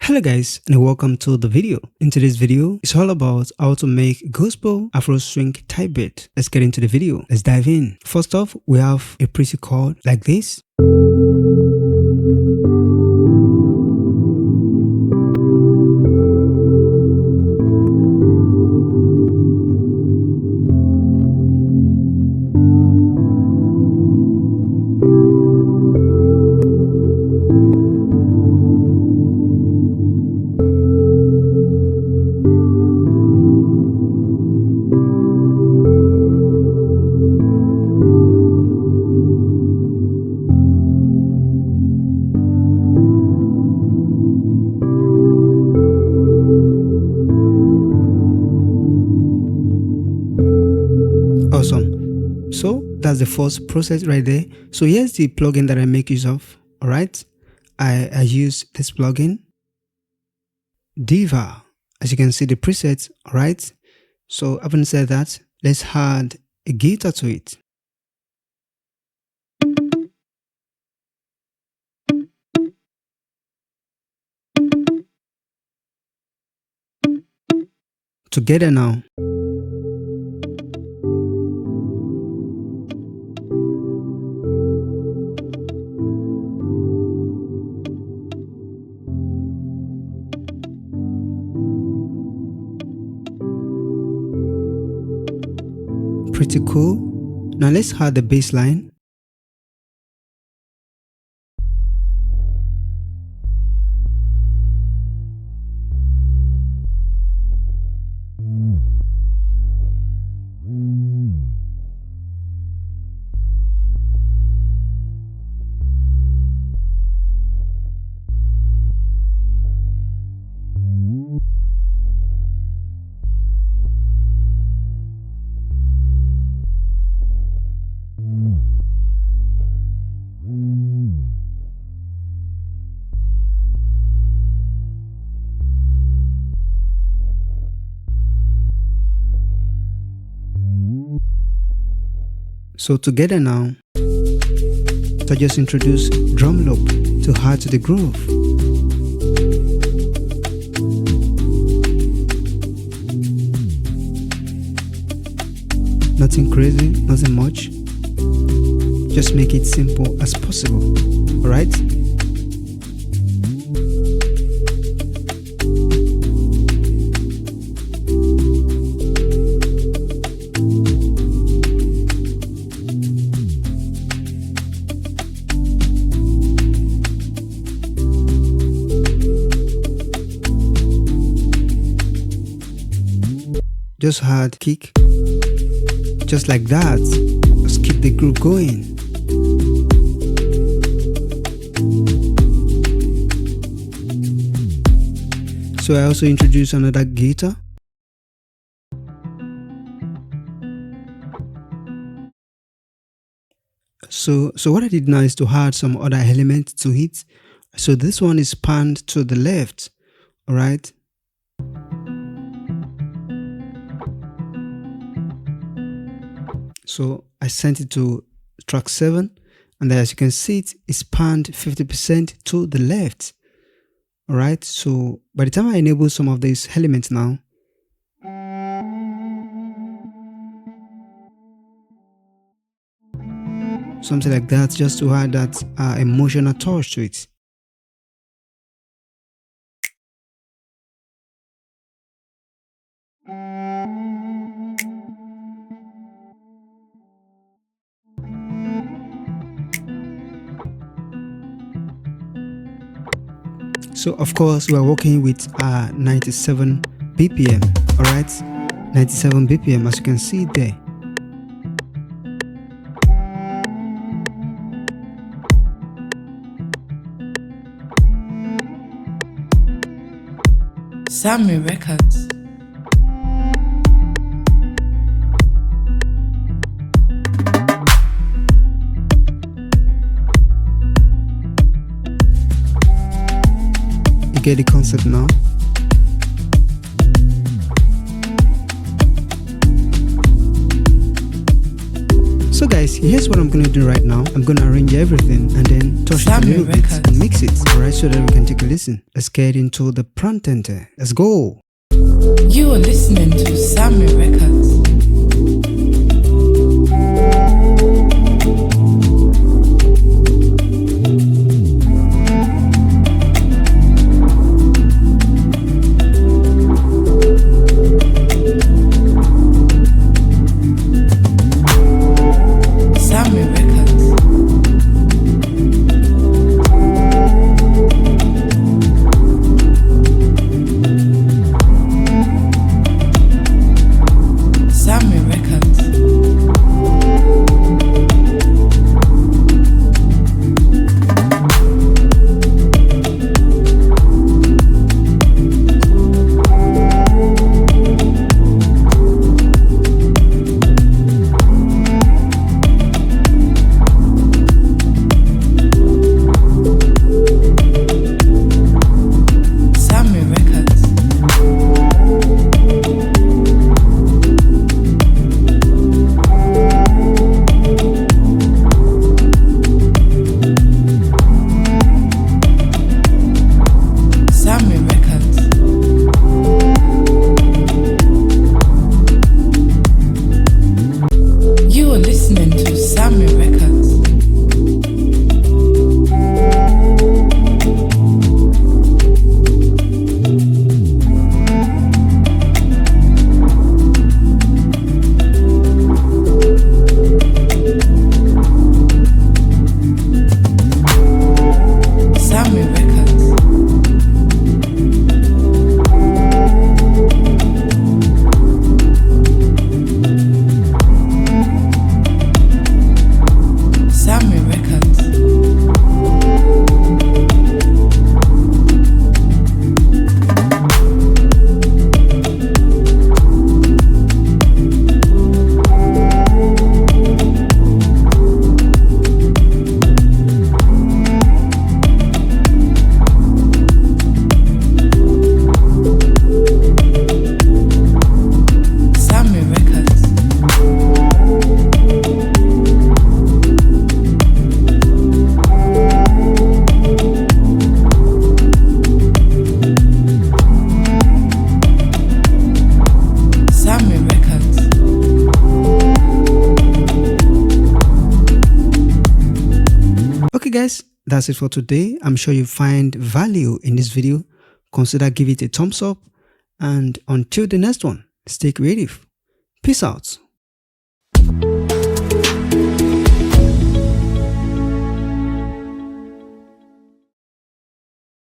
Hello guys and welcome to the video. In today's video, it's all about how to make gospel Afro swing type beat. Let's get into the video. Let's dive in. First off, we have a pretty chord like this. Awesome. So that's the first process right there. So here's the plugin that I make use of. All right. I use this plugin, Diva. As you can see the presets. All right. So having said that, let's add a guitar to it. Together now. Pretty cool. Now let's add the bass line. So together now, I just introduce drum loop to add to the groove. Nothing crazy, nothing much. Just make it simple as possible. Alright? Just add kick, just like that. Just keep the groove going. So I also introduce another guitar. So what I did now is to add some other elements to it. So this one is panned to the left, all right? So I sent it to track 7, and then as you can see, it is panned 50% to the left. All right. So by the time I enable some of these elements now, something like that, just to add that emotional touch to it. So of course we are working with 97 BPM, all right, 97 BPM as you can see there. Sammy Records. Get the concept now. So guys, guys, here's what I'm gonna do right now. I'm gonna arrange everything and then touch it a Sammy little bit Records. and mix it, alright, so that we can take a listen. Let's get into the prantente. Let's go. You are listening to Sammy Records. Sammy Records. Sammy Records. Sammy Records. Sammy Records. You are listening to Sammy Records. Sammy Records. Sammy Records. Sammy Records. Sammy Records. Okay guys, that's it for today. I'm sure you find value in this video. Consider give it a thumbs up, and until the next one, stay creative. Peace out.